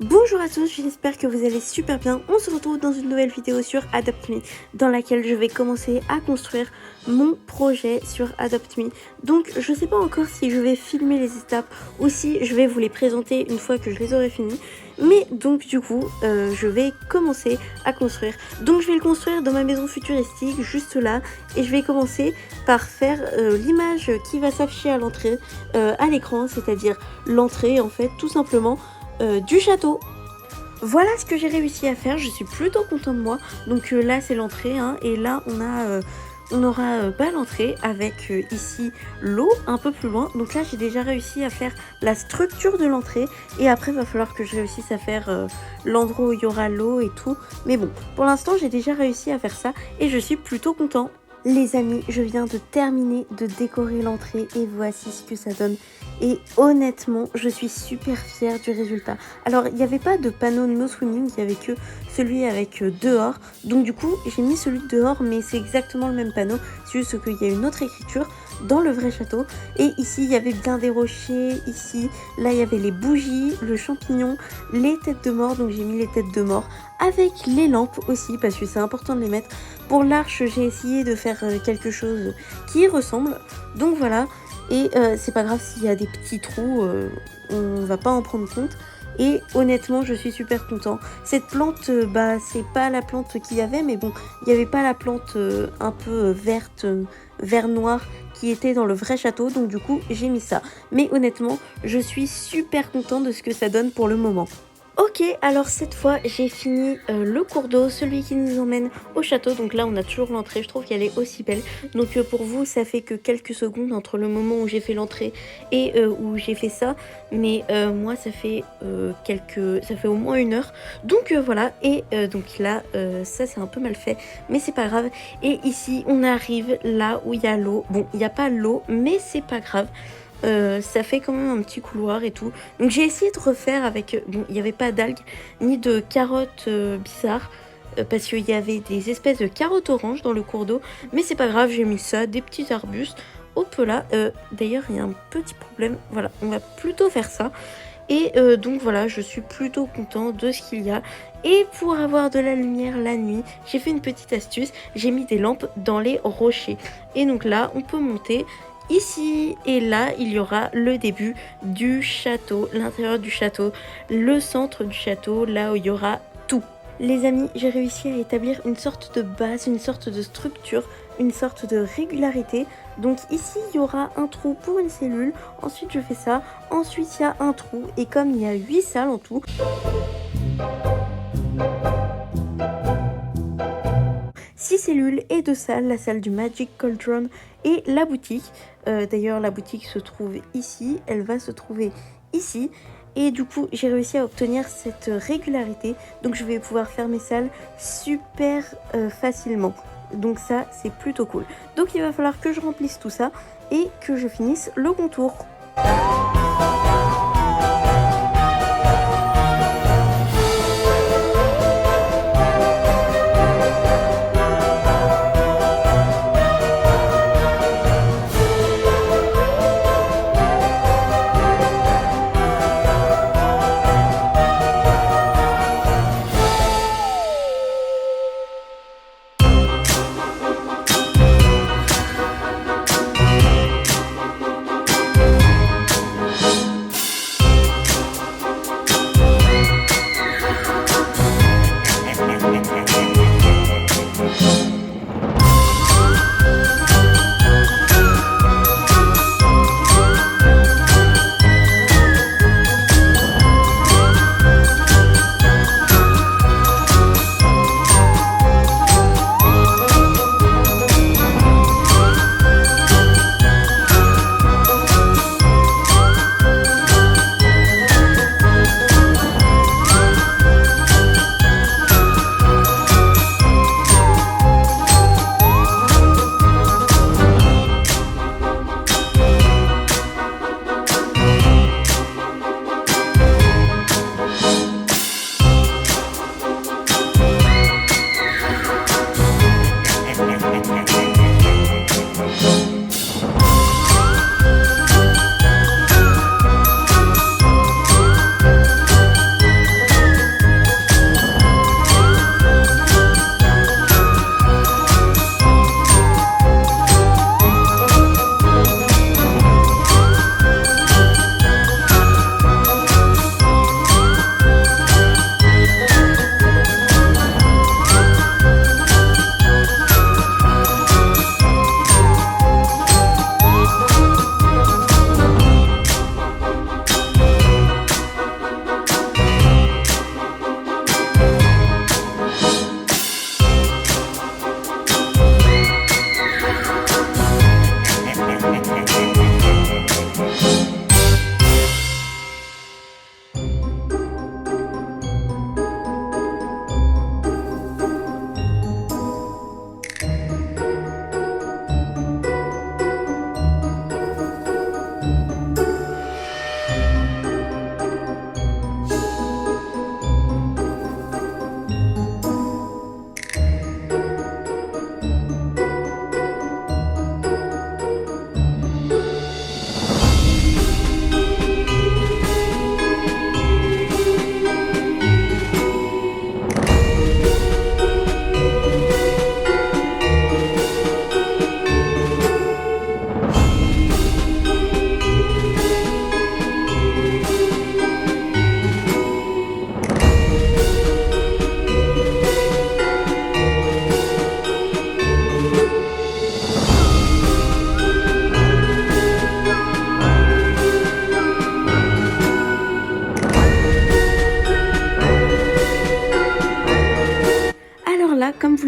Bonjour à tous, j'espère que vous allez super bien. On se retrouve dans une nouvelle vidéo sur Adopt Me dans laquelle je vais commencer à construire mon projet sur Adopt Me. Donc je sais pas encore si je vais filmer les étapes ou si je vais vous les présenter une fois que je les aurai finies. Mais donc du coup je vais commencer à construire. Donc je vais le construire dans ma maison futuristique juste là. Et je vais commencer par faire l'image qui va s'afficher à l'entrée, à l'écran, c'est-à-dire l'entrée en fait tout simplement du château. Voilà ce que j'ai réussi à faire, je suis plutôt contente de moi. Donc là c'est l'entrée hein, et là on aura l'entrée avec ici l'eau un peu plus loin. Donc là j'ai déjà réussi à faire la structure de l'entrée et après il va falloir que je réussisse à faire l'endroit où il y aura l'eau et tout. Mais bon, pour l'instant j'ai déjà réussi à faire ça et je suis plutôt contente. Les amis, je viens de terminer de décorer l'entrée et voici ce que ça donne. Et honnêtement, je suis super fière du résultat. Alors, il n'y avait pas de panneau no swimming, il n'y avait que celui avec dehors. Donc du coup, j'ai mis celui de dehors, mais c'est exactement le même panneau. C'est juste qu'il y a une autre écriture dans le vrai château. Et ici, il y avait bien des rochers. Ici, là, il y avait les bougies, le champignon, les têtes de mort. Donc j'ai mis les têtes de mort avec les lampes aussi, parce que c'est important de les mettre. Pour l'arche, j'ai essayé de faire quelque chose qui y ressemble. Donc voilà. Et c'est pas grave s'il y a des petits trous, on va pas en prendre compte. Et honnêtement, je suis super content. Cette plante, c'est pas la plante qu'il y avait, mais bon, il n'y avait pas la plante un peu verte, vert noir qui était dans le vrai château. Donc du coup, j'ai mis ça. Mais honnêtement, je suis super content de ce que ça donne pour le moment. Ok, alors cette fois j'ai fini le cours d'eau, celui qui nous emmène au château. Donc là on a toujours l'entrée, je trouve qu'elle est aussi belle. Donc pour vous ça fait que quelques secondes entre le moment où j'ai fait l'entrée et où j'ai fait ça. Mais moi ça fait au moins 1 heure. Donc voilà, et donc là ça c'est un peu mal fait, mais c'est pas grave. Et ici on arrive là où il y a l'eau. Bon, il n'y a pas l'eau, mais c'est pas grave. Ça fait quand même un petit couloir et tout. Donc j'ai essayé de refaire avec... Bon, il n'y avait pas d'algues ni de carottes bizarres. Parce qu'il y avait des espèces de carottes oranges dans le cours d'eau. Mais c'est pas grave, j'ai mis ça, des petits arbustes. Hop là. D'ailleurs, il y a un petit problème. Voilà, on va plutôt faire ça. Et donc voilà, je suis plutôt content de ce qu'il y a. Et pour avoir de la lumière la nuit, j'ai fait une petite astuce. J'ai mis des lampes dans les rochers. Et donc là, on peut monter... Ici et là, il y aura le début du château, l'intérieur du château, le centre du château, là où il y aura tout. Les amis, j'ai réussi à établir une sorte de base, une sorte de structure, une sorte de régularité. Donc ici, il y aura un trou pour une cellule. Ensuite, je fais ça. Ensuite, il y a un trou. Et comme il y a 8 salles en tout... 6 cellules et 2 salles, la salle du Magic Cauldron et la boutique. D'ailleurs, la boutique se trouve ici, elle va se trouver ici. Et du coup, j'ai réussi à obtenir cette régularité. Donc, je vais pouvoir faire mes salles super facilement. Donc ça, c'est plutôt cool. Donc, il va falloir que je remplisse tout ça et que je finisse le contour.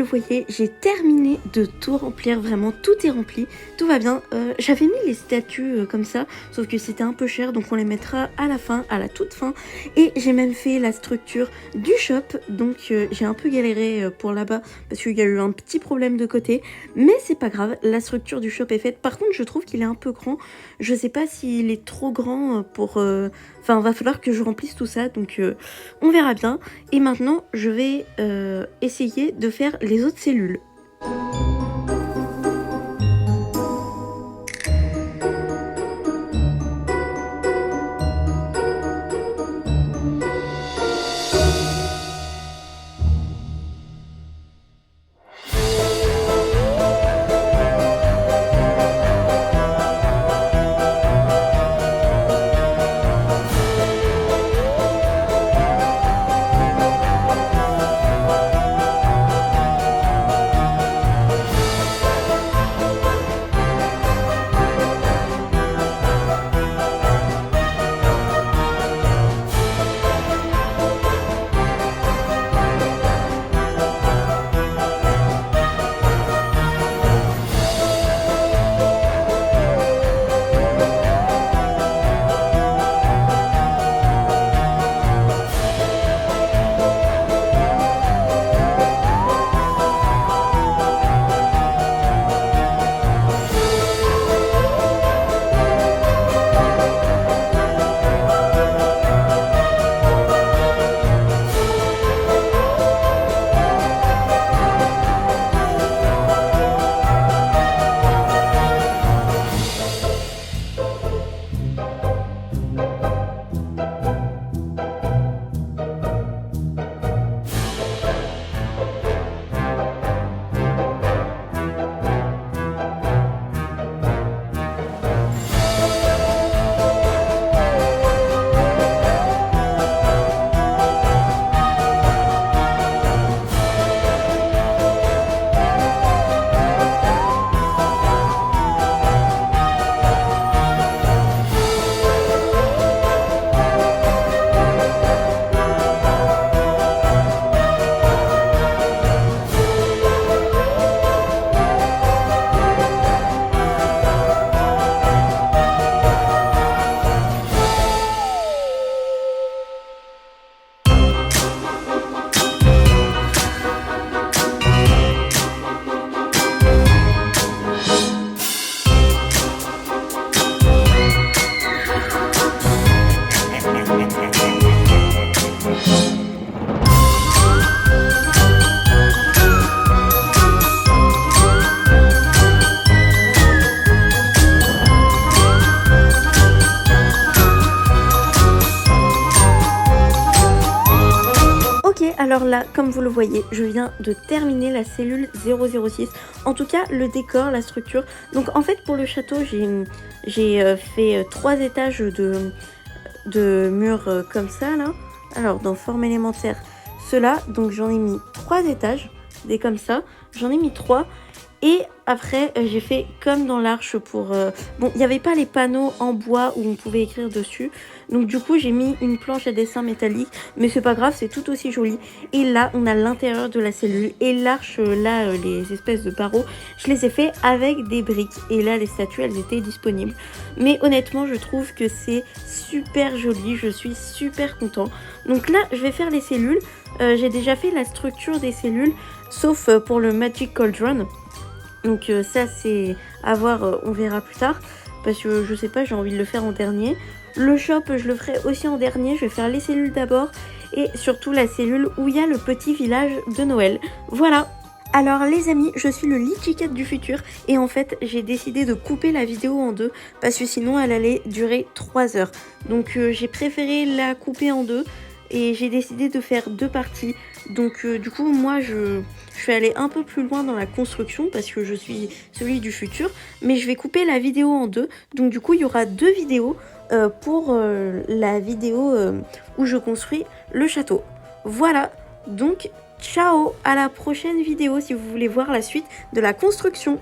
le voyez, j'ai terminé de tout remplir, vraiment tout est rempli, tout va bien. J'avais mis les statues comme ça, sauf que c'était un peu cher, donc on les mettra à la fin, à la toute fin. Et j'ai même fait la structure du shop, donc j'ai un peu galéré pour là-bas, parce qu'il y a eu un petit problème de côté, mais c'est pas grave, la structure du shop est faite. Par contre, je trouve qu'il est un peu grand, je sais pas s'il est trop grand pour... Enfin, va falloir que je remplisse tout ça, donc on verra bien. Et maintenant, je vais essayer de faire les autres cellules. Alors là, comme vous le voyez, je viens de terminer la cellule 006. En tout cas, le décor, la structure. Donc en fait, pour le château, j'ai fait 3 étages de murs comme ça, là. Alors, dans forme élémentaire, ceux-là. Donc j'en ai mis 3 étages, des comme ça. J'en ai mis 3. Et après, j'ai fait comme dans l'arche pour... Bon, il n'y avait pas les panneaux en bois où on pouvait écrire dessus. Donc du coup, j'ai mis une planche à dessin métallique. Mais c'est pas grave, c'est tout aussi joli. Et là, on a l'intérieur de la cellule. Et l'arche, là, les espèces de barreaux, je les ai fait avec des briques. Et là, les statues, elles étaient disponibles. Mais honnêtement, je trouve que c'est super joli. Je suis super content. Donc là, je vais faire les cellules. J'ai déjà fait la structure des cellules, sauf pour le Magic Cauldron. Donc ça c'est à voir, on verra plus tard, parce que je sais pas, j'ai envie de le faire en dernier. Le shop je le ferai aussi en dernier, je vais faire les cellules d'abord et surtout la cellule où il y a le petit village de Noël. Voilà. Alors les amis, je suis le Litchi Cat du futur et en fait j'ai décidé de couper la vidéo en deux parce que sinon elle allait durer 3 heures. Donc j'ai préféré la couper en deux et j'ai décidé de faire 2 parties. Donc du coup moi je suis allée un peu plus loin dans la construction parce que je suis celui du futur, mais je vais couper la vidéo en deux. Donc du coup il y aura 2 vidéos pour la vidéo où je construis le château. Voilà, donc ciao, à la prochaine vidéo si vous voulez voir la suite de la construction.